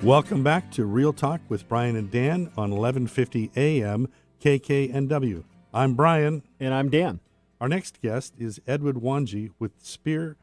Welcome back to Real Talk with Brian and Dan on 1150 AM KKNW. I'm Brian. And I'm Dan. Our next guest is Edwin Wanji with Sphere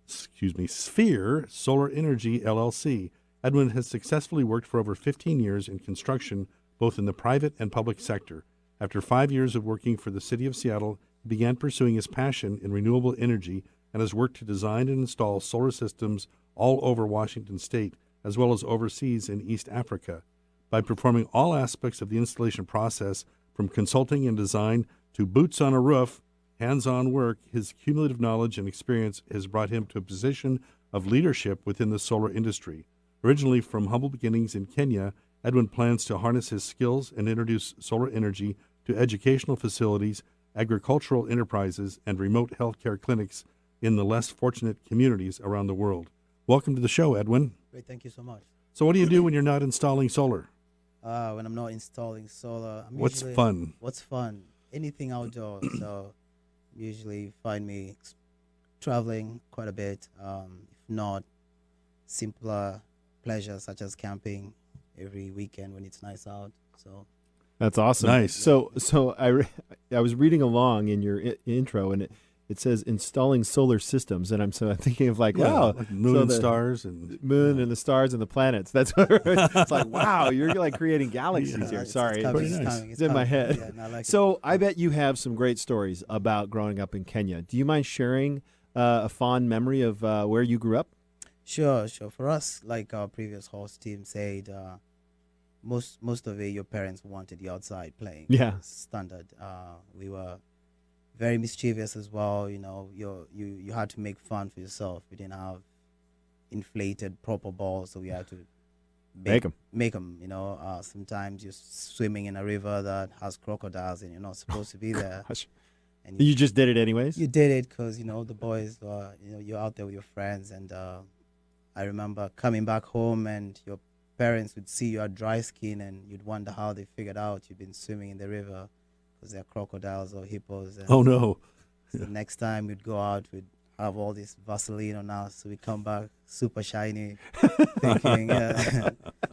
Solar Energy LLC. Edwin has successfully worked for over 15 years in construction, both in the private and public sector. After 5 years of working for the city of Seattle, he began pursuing his passion in renewable energy and has worked to design and install solar systems all over Washington state, as well as overseas in East Africa. By performing all aspects of the installation process, from consulting and design to boots on a roof, hands-on work, his cumulative knowledge and experience has brought him to a position of leadership within the solar industry. Originally from humble beginnings in Kenya, Edwin plans to harness his skills and introduce solar energy to educational facilities, agricultural enterprises, and remote healthcare clinics in the less fortunate communities around the world. Welcome to the show, Edwin. Great, thank you so much. So what do you do when you're not installing solar? When I'm not installing solar, What's fun? What's fun? Anything outdoors. So usually find me traveling quite a bit. If not, simpler pleasures such as camping every weekend when it's nice out. So that's awesome. Nice. So I was reading along in your intro, and it says installing solar systems, and I'm thinking of like, wow, like moon so and the stars and moon and the stars and the planets. That's what it's like. Wow, you're like creating galaxies here. it's Sorry, coming, Pretty nice. it's it's in my coming. head. Yeah, no, I like So I bet you have some great stories about growing up in Kenya. Do you mind sharing a fond memory of where you grew up? Sure. For us, like our previous host team said, most of it your parents wanted you outside playing. Yeah. Standard. We were very mischievous as well. You know, you had to make fun for yourself. We didn't have inflated proper balls, so we had to Make 'em. Make them. You know, sometimes you're swimming in a river that has crocodiles, and you're not supposed to be there. Gosh. And You just did it anyways? you did it because the boys were, you're out there with your friends, and I remember coming back home and your parents would see you had dry skin, and you'd wonder how they figured out you've been swimming in the river because they're crocodiles or hippos. And oh no. so next time we'd go out, we'd have all this Vaseline on us, so we come back super shiny, thinking.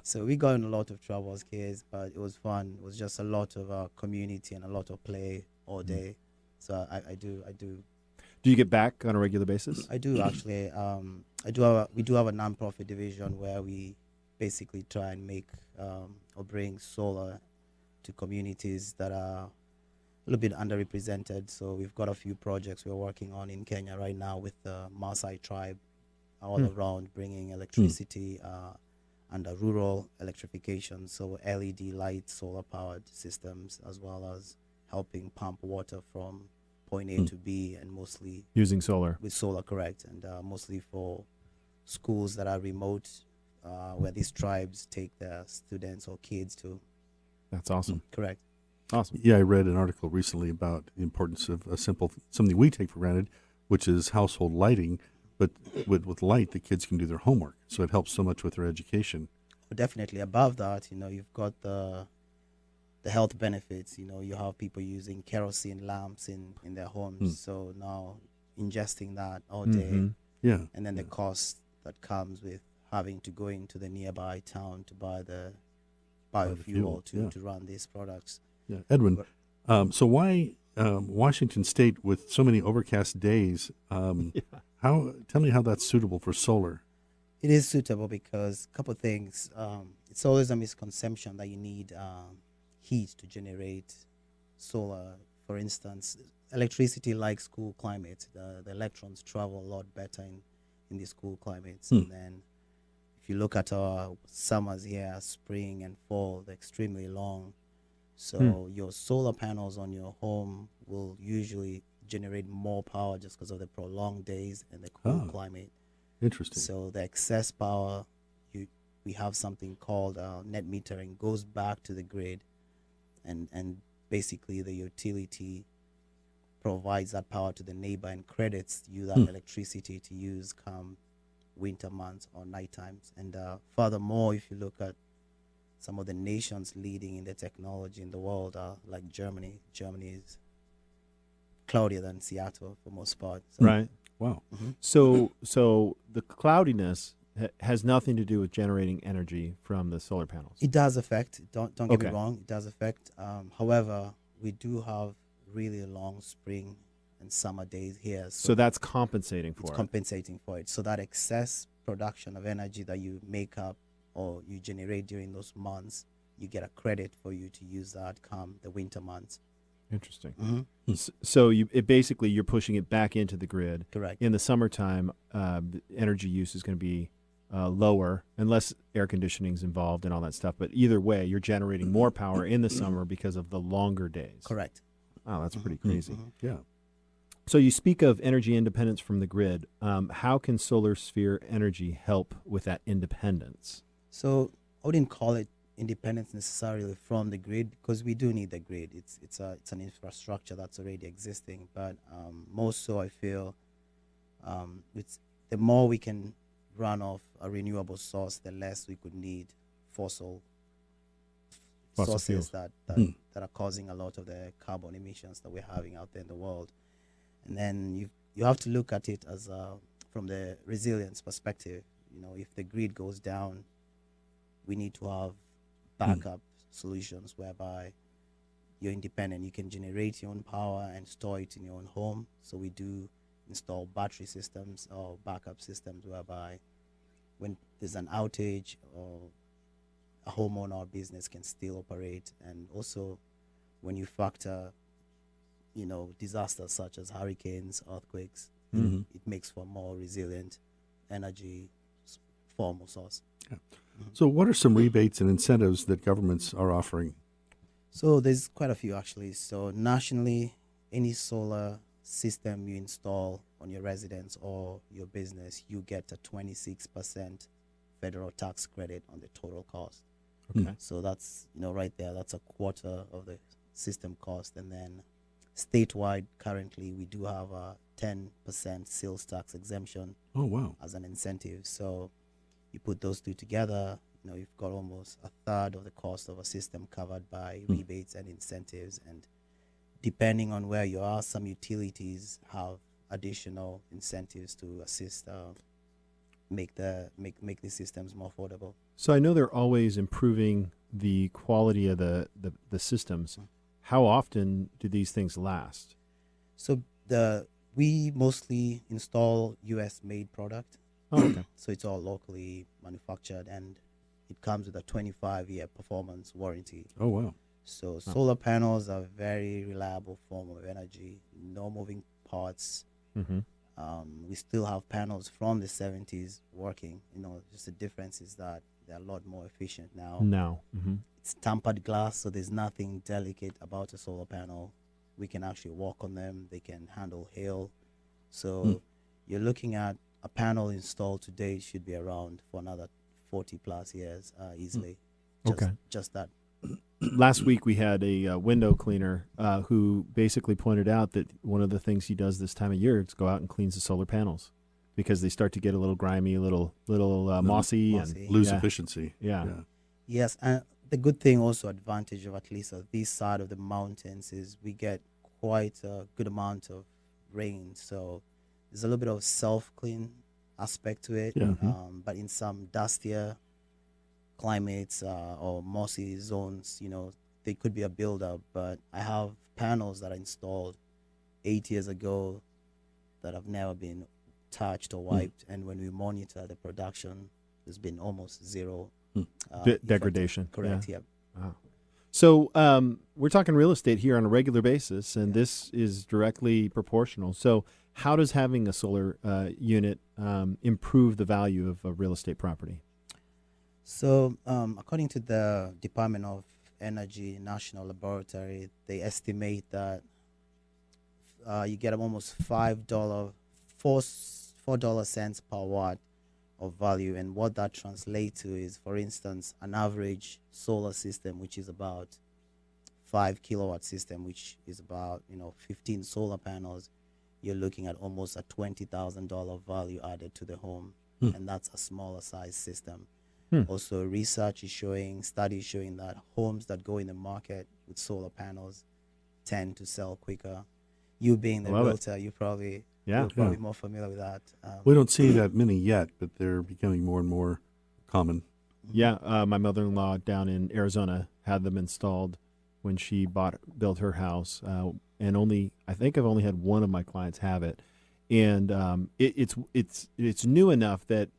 So we got in a lot of trouble as kids, but it was fun. It was just a lot of community and a lot of play all day. So I do. Do you get back on a regular basis? I do actually. We do have a non-profit division where we basically try and make or bring solar to communities that are a little bit underrepresented. So we've got a few projects we're working on in Kenya right now with the Maasai tribe all around, bringing electricity and rural electrification. So LED light, solar powered systems, as well as helping pump water from point A to B, and mostly Using solar. with solar, correct, and mostly for schools that are remote, where these tribes take their students or kids to. That's awesome. Correct. Awesome. Yeah, I read an article recently about the importance of something we take for granted, which is household lighting. But with light, the kids can do their homework, so it helps so much with their education. But definitely above that, you've got the health benefits. You have people using kerosene lamps in their homes. So now ingesting that all day, Yeah. and then the cost that comes with having to go into the nearby town to buy the biofuel to run these products. Yeah. Edwin, so why Washington State with so many overcast days? Tell me how that's suitable for solar. It is suitable because a couple of things. It's always a misconception that you need heat to generate solar. For instance, electricity likes cool climates. The electrons travel a lot better in these cool climates. And then if you look at our summers here, spring and fall, they're extremely long. So your solar panels on your home will usually generate more power just because of the prolonged days and the cool climate. Interesting. So the excess power, we have something called net metering, goes back to the grid, and basically the utility provides that power to the neighbor and credits you that electricity to use come winter months or night times. And furthermore, if you look at some of the nations leading in the technology in the world, like Germany. Germany is cloudier than Seattle for most part. So, Right. Wow. So the cloudiness has nothing to do with generating energy from the solar panels. It does affect. Don't get me Okay. wrong. It does affect. However, we do have really long spring and summer days here, So that's compensating it's for it. compensating for it. So that excess production of energy that you make up or you generate during those months, you get a credit for you to use that come the winter months. Interesting. Mm-hmm. So basically you're pushing it back into the grid. Correct. In the summertime, the energy use is going to be lower unless air conditioning is involved and all that stuff. But either way, you're generating more power in the summer because of the longer days. Correct. Wow, that's pretty crazy. Mm-hmm. Yeah. So you speak of energy independence from the grid. How can solar sphere energy help with that independence? So I wouldn't call it independence necessarily from the grid because we do need the grid. It's an infrastructure that's already existing. But most so, I feel it's the more we can run off a renewable source, the less we could need fossil sources fuels. that are causing a lot of the carbon emissions that we're having out there in the world. And then you have to look at it as from the resilience perspective. You know, if the grid goes down, we need to have backup solutions whereby you're independent. You can generate your own power and store it in your own home. So we do install battery systems or backup systems whereby when there's an outage or a homeowner or business can still operate. And also when you factor, you know, disasters such as hurricanes, earthquakes, it makes for a more resilient energy form or source. Yeah. So what are some rebates and incentives that governments are offering? So there's quite a few actually. So nationally, any solar system you install on your residence or your business, you get a 26% federal tax credit on the total cost. Okay. So that's, you know, right there, that's a quarter of the system cost. And then statewide, currently, we do have a 10% sales tax exemption Oh, wow. as an incentive. So you put those two together, you know, you've got almost a third of the cost of a system covered by rebates and incentives. And depending on where you are, some utilities have additional incentives to assist make these systems more affordable. So I know they're always improving the quality of the systems. How often do these things last? So we mostly install U.S. made product. Oh, okay. So it's all locally manufactured, and it comes with a 25-year performance warranty. Oh, wow. So solar panels are a very reliable form of energy. No moving parts. Mm-hmm. We still have panels from the 70s working. You know, just the difference is that they're a lot more efficient now. Now. Mm-hmm. It's tempered glass, so there's nothing delicate about a solar panel. We can actually walk on them. They can handle hail. So you're looking at a panel installed today should be around for another 40 plus years easily. Just that. Last week we had a window cleaner who basically pointed out that one of the things he does this time of year is go out and cleans the solar panels because they start to get a little grimy, a little mossy, and Lose efficiency. Yeah. Yes, and the good thing also advantage of at least this side of the mountains is we get quite a good amount of rain. So there's a little bit of self-clean aspect to it. Yeah. But in some dustier climates or mossy zones, you know, they could be a buildup. But I have panels that are installed 8 years ago that have never been touched or wiped. And when we monitor the production, there's been almost zero degradation. Correct, yeah. Wow. So we're talking real estate here on a regular basis, and this is directly proportional. So how does having a solar unit improve the value of a real estate property? So according to the Department of Energy National Laboratory, they estimate that you get almost $4 cents per watt of value. And what that translates to is, for instance, an average solar system, which is about 5 kilowatt system, which is about 15 solar panels, you're looking at almost a $20,000 value added to the home. And that's a smaller size system. Also, research is showing, studies showing that homes that go in the market with solar panels tend to sell quicker. You being the realtor, you probably Yeah. You're probably more familiar with that. We don't see that many yet, but they're becoming more and more common. Yeah, my mother-in-law down in Arizona had them installed when she built her house, and I think I've only had one of my clients have it, and it's new enough that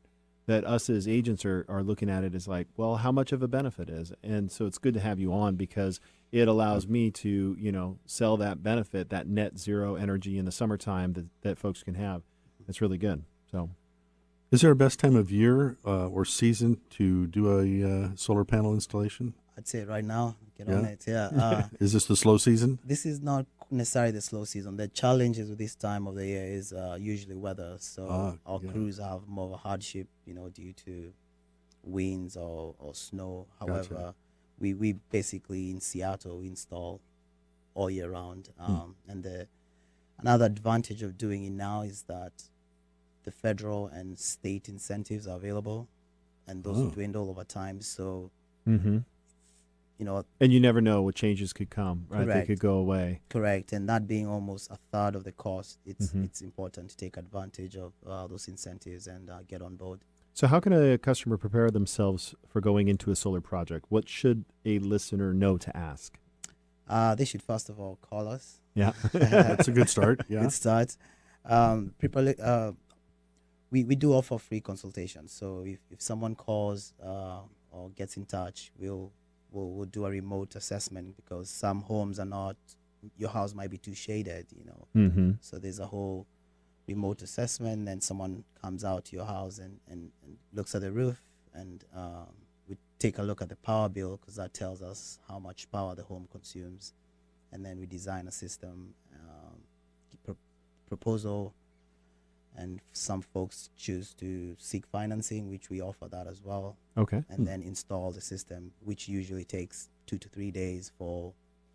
us as agents are looking at it as like, well, how much of a benefit is, and so it's good to have you on because it allows me to sell that benefit, that net zero energy in the summertime that folks can have. That's really good. So. Is there a best time of year or season to do a solar panel installation? I'd say right now, get Yeah. on it. Yeah. Is this the slow season? This is not necessarily the slow season. The challenges with this time of the year is usually weather. So our yeah. crews have more of a hardship, due to winds or snow. However, Gotcha. we basically in Seattle install all year round. And another advantage of doing it now is that the federal and state incentives are available, and those dwindle over time. So, Mm-hmm. And you never know what changes could come, right? Correct. They could go away. Correct, and that being almost a third of the cost, it's Mhm. it's important to take advantage of those incentives and get on board. So how can a customer prepare themselves for going into a solar project? What should a listener know to ask? They should first of all call us. Yeah. That's a good start. Yeah. Good start. We do offer free consultations. So if someone calls or gets in touch, we'll do a remote assessment because some homes are not. Your house might be too shaded, Mm-hmm. So there's a whole remote assessment. Then someone comes out to your house and looks at the roof, and we take a look at the power bill because that tells us how much power the home consumes, and then we design a system proposal. And some folks choose to seek financing, which we offer that as well, Okay. and then install the system, which usually takes 2 to 3 days for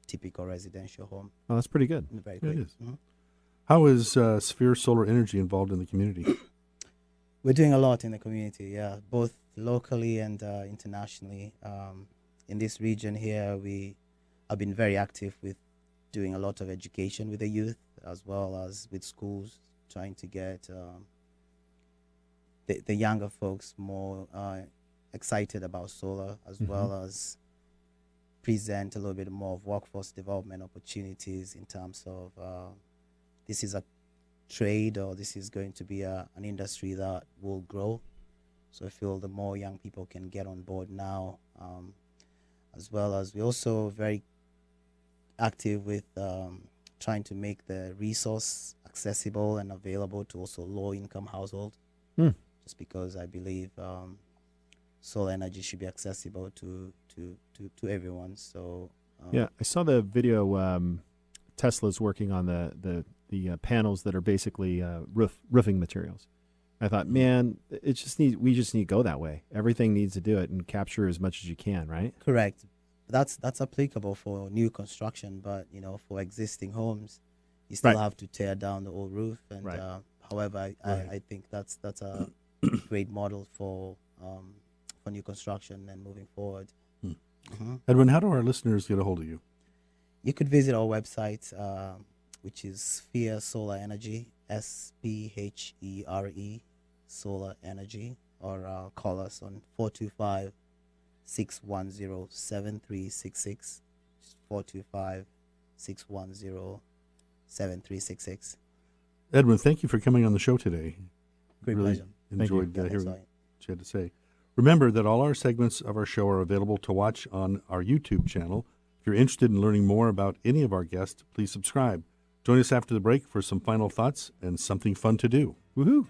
typical residential home. Oh, that's pretty good. Very Yeah, it quick. is. Mhm. How is Sphere Solar Energy involved in the community? We're doing a lot in the community, yeah, both locally and internationally. In this region here, we have been very active with doing a lot of education with the youth as well as with schools, trying to get the younger folks more excited about solar, as well as present a little bit more of workforce development opportunities in terms of this is a trade, or this is going to be an industry that will grow. So I feel the more young people can get on board now, as well as we're also very active with trying to make the resource accessible and available to also low-income households. Just because I believe solar energy should be accessible to everyone. So Yeah, I saw the video. Tesla's working on the panels that are basically roofing materials. I thought, man, we just need to go that way. Everything needs to do it and capture as much as you can, right? correct. That's applicable for new construction, but for existing homes, you still Right. have to tear down the old roof. And Right. however, I think that's a great model for new construction and moving forward. Edwin, how do our listeners get a hold of you? You could visit our website, which is Sphere Solar Energy, SPHERE Solar Energy, or call us on 425-610-7366, 425-610-7366. Edwin, thank you for coming on the show today. Great Really pleasure. enjoyed Yeah, hearing thanks, what you had to say. Remember that all our segments of our show are available to watch on our YouTube channel. If you're interested in learning more about any of our guests, please subscribe. Join us after the break for some final thoughts and something fun to do. Woohoo!